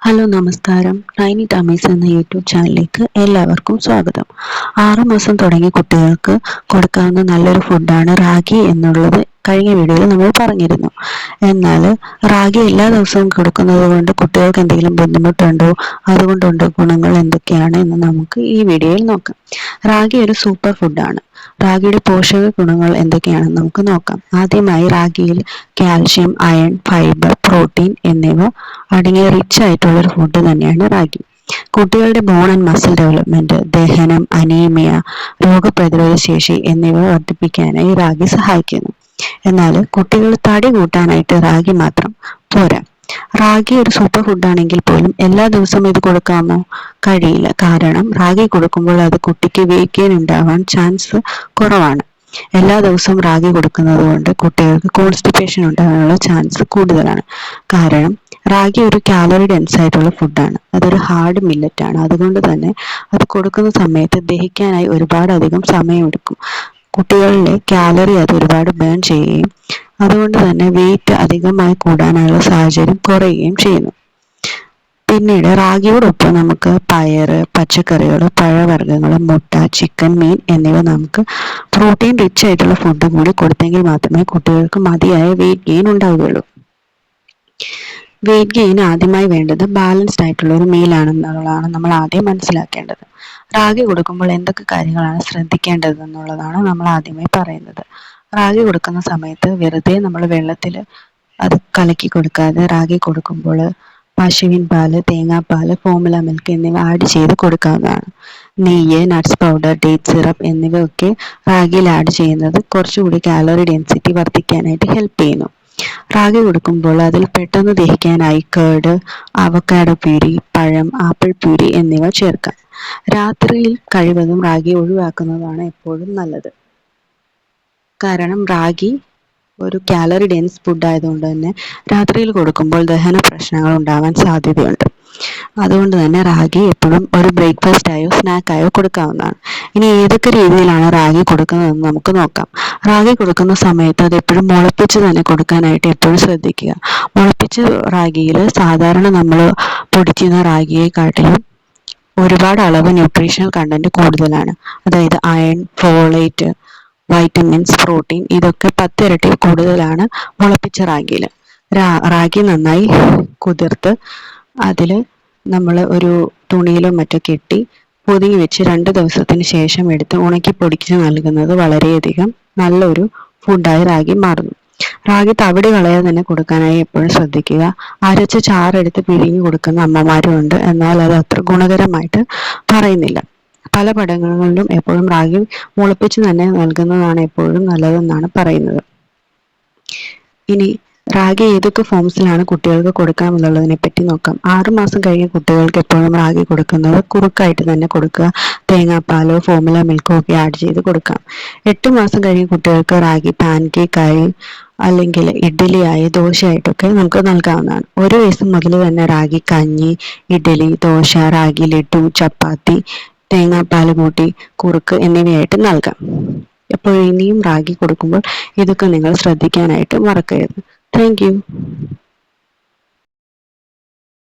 Hello നമസ്കാരം. നൈനി ടമീസ് എന്ന YouTube ചാനലിലേക്ക് എല്ലാവർക്കും സ്വാഗതം. 6 മാസം തുടങ്ങിയ കുട്ടികൾക്ക് കൊടുക്കാവുന്ന നല്ലൊരു ഫുഡാണ് റാഗി എന്നുള്ളത് കഴിഞ്ഞ വീഡിയോയിൽ നമ്മൾ പറഞ്ഞിരുന്നു. എന്നാൽ റാഗി എല്ലാ ദിവസവും കൊടുക്കുന്നത് കൊണ്ട് കുട്ടികൾക്ക് എന്തെങ്കിലും ബുദ്ധിമുട്ടുണ്ടോ, അതുകൊണ്ടുണ്ട് ഗുണങ്ങൾ എന്തൊക്കെയാണ് എന്ന് നമുക്ക് ഈ വീഡിയോയിൽ നോക്കാം. റാഗി ഒരു സൂപ്പർ ഫുഡാണ്. റാഗിയുടെ പോഷക ഗുണങ്ങൾ എന്തൊക്കെയാണെന്ന് നമുക്ക് നോക്കാം. ആദ്യമായി റാഗിയിൽ കാൽഷ്യം, അയൺ, ഫൈബർ, പ്രോട്ടീൻ എന്നിവ അടങ്ങിയ റിച്ച് ആയിട്ടുള്ള ഒരു ഫുഡ് തന്നെയാണ് റാഗി. കുട്ടികളുടെ ബോൺ ആൻഡ് മസിൽ ഡെവലപ്മെന്റ്, ദഹനം, അനീമിയ, രോഗപ്രതിരോധ ശേഷി എന്നിവ വർദ്ധിപ്പിക്കാനായി റാഗി സഹായിക്കുന്നു. എന്നാൽ കുട്ടികൾ തടി കൂട്ടാനായിട്ട് റാഗി മാത്രം പോരാ. റാഗി ഒരു സൂപ്പർ ഫുഡാണെങ്കിൽ പോലും എല്ലാ ദിവസവും ഇത് കൊടുക്കാമോ? കഴിയില്ല. കാരണം റാഗി കൊടുക്കുമ്പോൾ അത് കുട്ടിക്ക് വെയിറ്റ് ഗെയിൻ ഉണ്ടാവാൻ ചാൻസ് കുറവാണ്. എല്ലാ ദിവസവും റാഗി കൊടുക്കുന്നത് കൊണ്ട് കുട്ടികൾക്ക് കോൺസ്റ്റിപ്പേഷൻ ഉണ്ടാകാനുള്ള ചാൻസ് കൂടുതലാണ്. കാരണം റാഗി ഒരു കാലറി ഡെൻസ് ആയിട്ടുള്ള ഫുഡാണ്. അതൊരു ഹാർഡ് മില്ലറ്റ് ആണ്. അതുകൊണ്ട് തന്നെ അത് കൊടുക്കുന്ന സമയത്ത് ദഹിക്കാനായി ഒരുപാടധികം സമയമെടുക്കും. കുട്ടികളിലെ കാലറി അത് ഒരുപാട് ബേൺ ചെയ്യുകയും അതുകൊണ്ട് തന്നെ വെയിറ്റ് അധികമായി കൂടാനുള്ള സാഹചര്യം കുറയുകയും ചെയ്യുന്നു. പിന്നീട് റാഗിയോടൊപ്പം നമുക്ക് പയറ്, പച്ചക്കറികൾ, പഴവർഗ്ഗങ്ങൾ, മുട്ട, ചിക്കൻ, മീൻ എന്നിവ നമുക്ക് പ്രോട്ടീൻ റിച്ച് ആയിട്ടുള്ള ഫുഡ് കൂടി കൊടുത്തെങ്കിൽ മാത്രമേ കുട്ടികൾക്ക് മതിയായ വെയിറ്റ് ഗെയിൻ ഉണ്ടാവുകയുള്ളൂ. വെയിറ്റ് ഗെയിൻ ആദ്യമായി വേണ്ടത് ബാലൻസ്ഡ് ആയിട്ടുള്ള ഒരു മീലാണെന്നുള്ളതാണ് നമ്മൾ ആദ്യം മനസ്സിലാക്കേണ്ടത്. റാഗി കൊടുക്കുമ്പോൾ എന്തൊക്കെ കാര്യങ്ങളാണ് ശ്രദ്ധിക്കേണ്ടത് എന്നുള്ളതാണ് നമ്മൾ ആദ്യമായി പറയുന്നത്. റാഗി കൊടുക്കുന്ന സമയത്ത് വെറുതെ നമ്മൾ വെള്ളത്തിൽ അത് കലക്കി കൊടുക്കാതെ റാഗി കൊടുക്കുമ്പോൾ പശുവിൻ പാല്, തേങ്ങാപ്പാല്, ഫോമുല മിൽക്ക് എന്നിവ ആഡ് ചെയ്ത് കൊടുക്കാവുന്നതാണ്. നെയ്യ്, നട്ട്സ് പൗഡർ, ഡേറ്റ് സിറപ്പ് എന്നിവയൊക്കെ റാഗിയിൽ ആഡ് ചെയ്യുന്നത് കുറച്ചുകൂടി കാലറി ഡെൻസിറ്റി വർദ്ധിക്കാനായിട്ട് ഹെൽപ്പ് ചെയ്യുന്നു. റാഗി കൊടുക്കുമ്പോൾ അതിൽ പെട്ടെന്ന് ദഹിക്കാനായി കേട്, അവക്കാഡോ പ്യൂരി, പഴം, ആപ്പിൾ പ്യൂരി എന്നിവ ചേർക്കാം. രാത്രിയിൽ കഴിവതും റാഗി ഒഴിവാക്കുന്നതാണ് എപ്പോഴും നല്ലത്. കാരണം റാഗി ഒരു കാലറി ഡെൻസ് ഫുഡ് ആയതുകൊണ്ട് തന്നെ രാത്രിയിൽ കൊടുക്കുമ്പോൾ ദഹന പ്രശ്നങ്ങൾ ഉണ്ടാവാൻ സാധ്യതയുണ്ട്. അതുകൊണ്ട് തന്നെ റാഗി എപ്പോഴും ഒരു ബ്രേക്ക്ഫാസ്റ്റായോ സ്നാക്കായോ കൊടുക്കാവുന്നതാണ്. ഇനി ഏതൊക്കെ രീതിയിലാണ് റാഗി കൊടുക്കുന്നതെന്ന് നമുക്ക് നോക്കാം. റാഗി കൊടുക്കുന്ന സമയത്ത് അത് എപ്പോഴും മുളപ്പിച്ച് തന്നെ കൊടുക്കാനായിട്ട് എപ്പോഴും ശ്രദ്ധിക്കുക. മുളപ്പിച്ച് റാഗിയിൽ സാധാരണ നമ്മൾ പൊടിക്കുന്ന റാഗിയെക്കാട്ടിലും ഒരുപാട് അളവ് ന്യൂട്രീഷണൽ കണ്ടന്റ് കൂടുതലാണ്. അതായത് അയൺ, ഫോളേറ്റ്, വൈറ്റമിൻസ്, പ്രോട്ടീൻ ഇതൊക്കെ 10 ഇരട്ടി കൂടുതലാണ് മുളപ്പിച്ച റാഗിയിൽ. റാഗി നന്നായി കുതിർത്ത് അതിൽ നമ്മൾ ഒരു തുണിയിലോ മറ്റോ കെട്ടി പൊതിഞ്ഞ് വെച്ച് 2 ദിവസത്തിന് ശേഷം എടുത്ത് ഉണക്കി പൊടിച്ച് നൽകുന്നത് വളരെയധികം നല്ലൊരു ഫുഡായി റാഗി മാറുന്നു. റാഗി തവിട് കളയാതെ തന്നെ കൊടുക്കാനായി എപ്പോഴും ശ്രദ്ധിക്കുക. അരച്ച ചാറെടുത്ത് പിഴിഞ്ഞ് കൊടുക്കുന്ന അമ്മമാരും ഉണ്ട്. എന്നാൽ അത് അത്ര ഗുണകരമായിട്ട് പറയുന്നില്ല. പല പഠനങ്ങളിലും എപ്പോഴും റാഗി മുളപ്പിച്ച് തന്നെ നൽകുന്നതാണ് എപ്പോഴും നല്ലതെന്നാണ് പറയുന്നത്. ഇനി റാഗി ഏതൊക്കെ ഫോംസിലാണ് കുട്ടികൾക്ക് കൊടുക്കാമെന്നുള്ളതിനെ പറ്റി നോക്കാം. 6 മാസം കഴിഞ്ഞ കുട്ടികൾക്ക് എപ്പോഴും റാഗി കൊടുക്കുന്നത് കുറുക്കായിട്ട് തന്നെ കൊടുക്കുക. തേങ്ങാപ്പാലോ ഫോമുല മിൽക്കോ ഒക്കെ ആഡ് ചെയ്ത് കൊടുക്കാം. 8 മാസം കഴിഞ്ഞ കുട്ടികൾക്ക് റാഗി പാൻകേക്കായി അല്ലെങ്കിൽ ഇഡ്ഡലിയായി, ദോശയായിട്ടൊക്കെ നമുക്ക് നൽകാവുന്നതാണ്. 1 വയസ്സ് മുതൽ തന്നെ റാഗി കഞ്ഞി, ഇഡ്ഡലി, ദോശ, റാഗി ലഡു, ചപ്പാത്തി, തേങ്ങാപ്പാൽ കൂട്ടി കുറുക്ക് എന്നിവയായിട്ട് നൽകാം. അപ്പോൾ ഇനിയും റാഗി കൊടുക്കുമ്പോൾ ഇതൊക്കെ നിങ്ങൾ ശ്രദ്ധിക്കാനായിട്ട് മറക്കരുത്. Thank you.